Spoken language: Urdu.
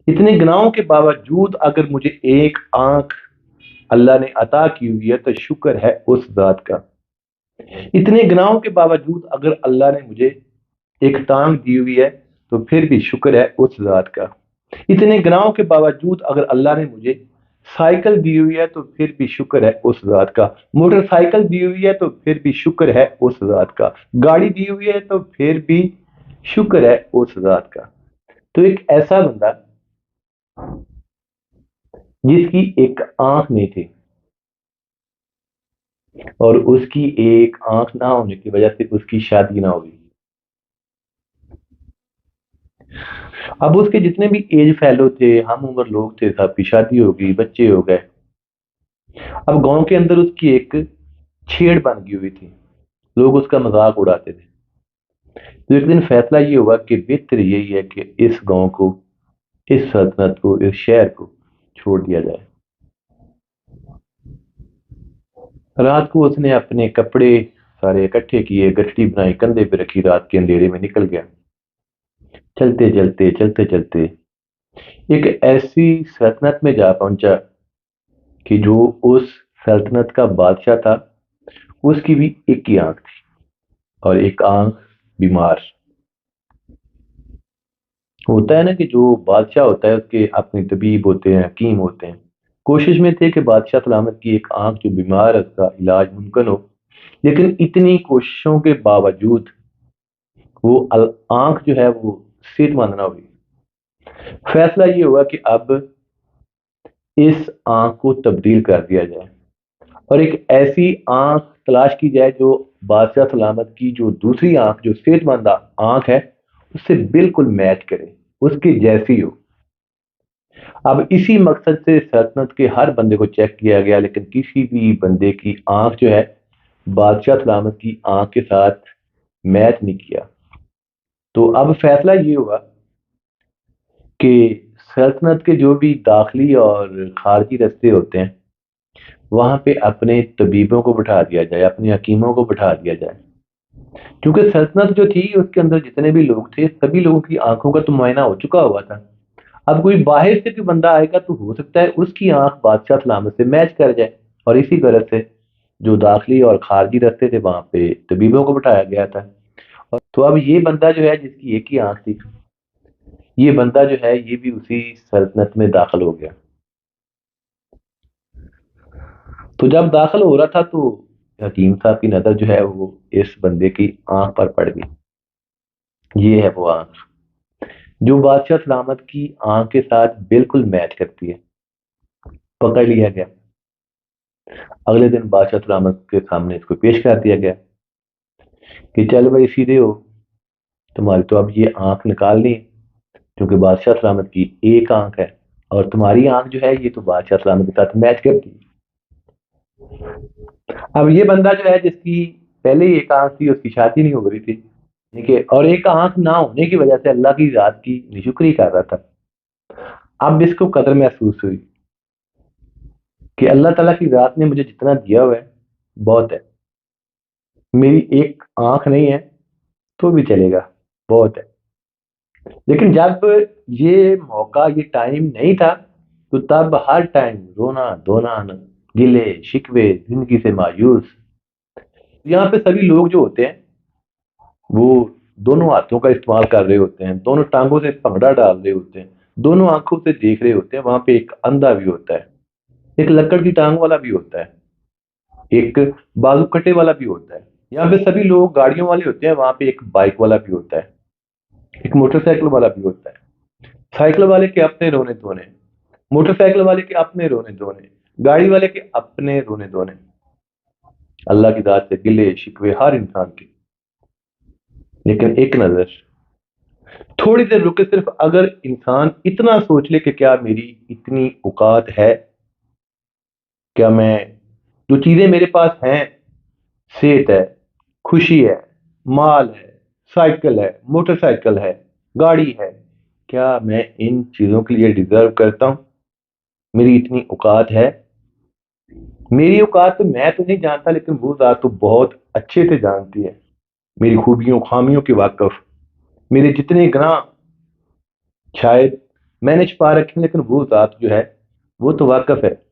اتنے گناہوں کے باوجود اگر مجھے ایک آنکھ اللہ نے عطا کی ہوئی ہے تو شکر ہے اس ذات کا۔ اتنے گناہوں کے باوجود اگر اللہ نے مجھے ایک ٹانگ دی ہوئی ہے تو پھر بھی شکر ہے اس ذات کا۔ اتنے گناہوں کے باوجود اگر اللہ نے مجھے سائیکل دی ہوئی ہے تو پھر بھی شکر ہے اس ذات کا۔ موٹر سائیکل دی ہوئی ہے تو پھر بھی شکر ہے اس ذات کا۔ گاڑی دی ہوئی ہے تو پھر بھی شکر ہے اس ذات کا۔ تو ایک ایسا بندہ جس کی ایک آنکھ نہیں تھی اور اس کی ایک آنکھ نہ ہونے کی وجہ سے اس کی شادی نہ ہوئی، اب اس کے جتنے بھی ایج فیلو تھے، ہم عمر لوگ تھے، سب کی شادی ہو گئی، بچے ہو گئے۔ اب گاؤں کے اندر اس کی ایک چھیڑ بن گئی ہوئی تھی، لوگ اس کا مذاق اڑاتے تھے۔ تو ایک دن فیصلہ یہ ہوا کہ بہتر یہی ہے کہ اس گاؤں کو، اس سلطنت کو، اس شہر کو چھوڑ دیا جائے۔ رات کو اس نے اپنے کپڑے سارے اکٹھے کیے، گٹھڑی بنائی، کندھے پہ رکھی، رات کے اندھیرے میں نکل گیا۔ چلتے چلتے چلتے چلتے ایک ایسی سلطنت میں جا پہنچا کہ جو اس سلطنت کا بادشاہ تھا اس کی بھی ایک ہی آنکھ تھی اور ایک آنکھ بیمار۔ ہوتا ہے نا کہ جو بادشاہ ہوتا ہے اس کے اپنے طبیب ہوتے ہیں، حکیم ہوتے ہیں، کوشش میں تھے کہ بادشاہ سلامت کی ایک آنکھ جو بیمار ہے اس کا علاج ممکن ہو، لیکن اتنی کوششوں کے باوجود وہ آنکھ جو ہے وہ صحت مند نہ ہوئی۔ فیصلہ یہ ہوا کہ اب اس آنکھ کو تبدیل کر دیا جائے اور ایک ایسی آنکھ تلاش کی جائے جو بادشاہ سلامت کی جو دوسری آنکھ، جو صحت مند آنکھ ہے، اس سے بالکل میچ کرے، اس کی جیسی ہو۔ اب اسی مقصد سے سلطنت کے ہر بندے کو چیک کیا گیا، لیکن کسی بھی بندے کی آنکھ جو ہے بادشاہ سلامت کی آنکھ کے ساتھ میچ نہیں کیا۔ تو اب فیصلہ یہ ہوا کہ سلطنت کے جو بھی داخلی اور خارجی رستے ہوتے ہیں وہاں پہ اپنے طبیبوں کو بٹھا دیا جائے، اپنے حکیموں کو بٹھا دیا جائے، کیونکہ سلطنت جو تھی اس کے اندر جتنے بھی لوگ تھے سبھی لوگوں کی آنکھوں کا تو معائنہ ہو چکا ہوا تھا۔ اب کوئی باہر سے کوئی بندہ آئے گا تو ہو سکتا ہے اس کی آنکھ بادشاہ سلامت سے میچ کر جائے، اور اسی غرض سے جو داخلی اور خارجی رستے تھے وہاں پہ طبیبوں کو بٹھایا گیا تھا۔ تو اب یہ بندہ جو ہے جس کی ایک ہی آنکھ تھی، یہ بندہ جو ہے یہ بھی اسی سلطنت میں داخل ہو گیا۔ تو جب داخل ہو رہا تھا تو حکیم صاحب کی نظر جو ہے وہ اس بندے کی آنکھ پر پڑ گئی۔ یہ ہے وہ آنکھ جو بادشاہ سلامت کی آنکھ کے ساتھ بالکل میچ کرتی ہے۔ پکڑ لیا گیا، اگلے دن بادشاہ سلامت کے سامنے اس کو پیش کر دیا گیا کہ چل بھائی سیدھے ہو، تمہاری تو اب یہ آنکھ نکالنی ہے کیونکہ بادشاہ سلامت کی ایک آنکھ ہے اور تمہاری آنکھ جو ہے یہ تو بادشاہ سلامت کے ساتھ میچ کرتی ہے۔ اب یہ بندہ جو ہے جس کی پہلے ہی ایک آنکھ تھی، اس کی شادی نہیں ہو رہی تھی، ٹھیک ہے، اور ایک آنکھ نہ ہونے کی وجہ سے اللہ کی ذات کی ناشکری کر رہا تھا۔ اب اس کو قدر محسوس ہوئی کہ اللہ تعالیٰ کی ذات نے مجھے جتنا دیا ہوا ہے بہت ہے، میری ایک آنکھ نہیں ہے تو بھی چلے گا، بہت ہے۔ لیکن جب یہ موقع، یہ ٹائم نہیں تھا تو تب ہر ٹائم رونا دھونا، گلے شکوے، زندگی سے مایوس۔ یہاں پہ سبھی لوگ جو ہوتے ہیں وہ دونوں ہاتھوں کا استعمال کر رہے ہوتے ہیں، دونوں ٹانگوں سے پنگڑا ڈال رہے ہوتے ہیں، دونوں آنکھوں سے دیکھ رہے ہوتے ہیں۔ وہاں پہ ایک اندھا بھی ہوتا ہے، ایک لکڑ کی ٹانگ والا بھی ہوتا ہے، ایک بازو کٹے والا بھی ہوتا ہے۔ یہاں پہ سبھی لوگ گاڑیوں والے ہوتے ہیں، وہاں پہ ایک بائک والا بھی ہوتا ہے، ایک موٹر سائیکل والا بھی ہوتا ہے۔ سائیکل والے کے اپنے رونے دھونے، موٹر سائیکل والے کے اپنے رونے دھونے، گاڑی والے کے اپنے رونے دھونے، اللہ کی ذات سے گلے شکوے ہر انسان کے۔ لیکن ایک نظر، تھوڑی دیر رکے، صرف اگر انسان اتنا سوچ لے کہ کیا میری اتنی اوقات ہے، کیا میں جو چیزیں میرے پاس ہیں، صحت ہے، خوشی ہے، مال ہے، سائیکل ہے، موٹر سائیکل ہے، گاڑی ہے، کیا میں ان چیزوں کے لیے ڈیزرو کرتا ہوں؟ میری اتنی اوقات ہے؟ میری اوقات تو میں تو نہیں جانتا، لیکن وہ ذات تو بہت اچھے سے جانتی ہے، میری خوبیوں خامیوں کے واقف، میرے جتنے گناہ شاید میں نے چھپا رکھی، لیکن وہ ذات جو ہے وہ تو واقف ہے.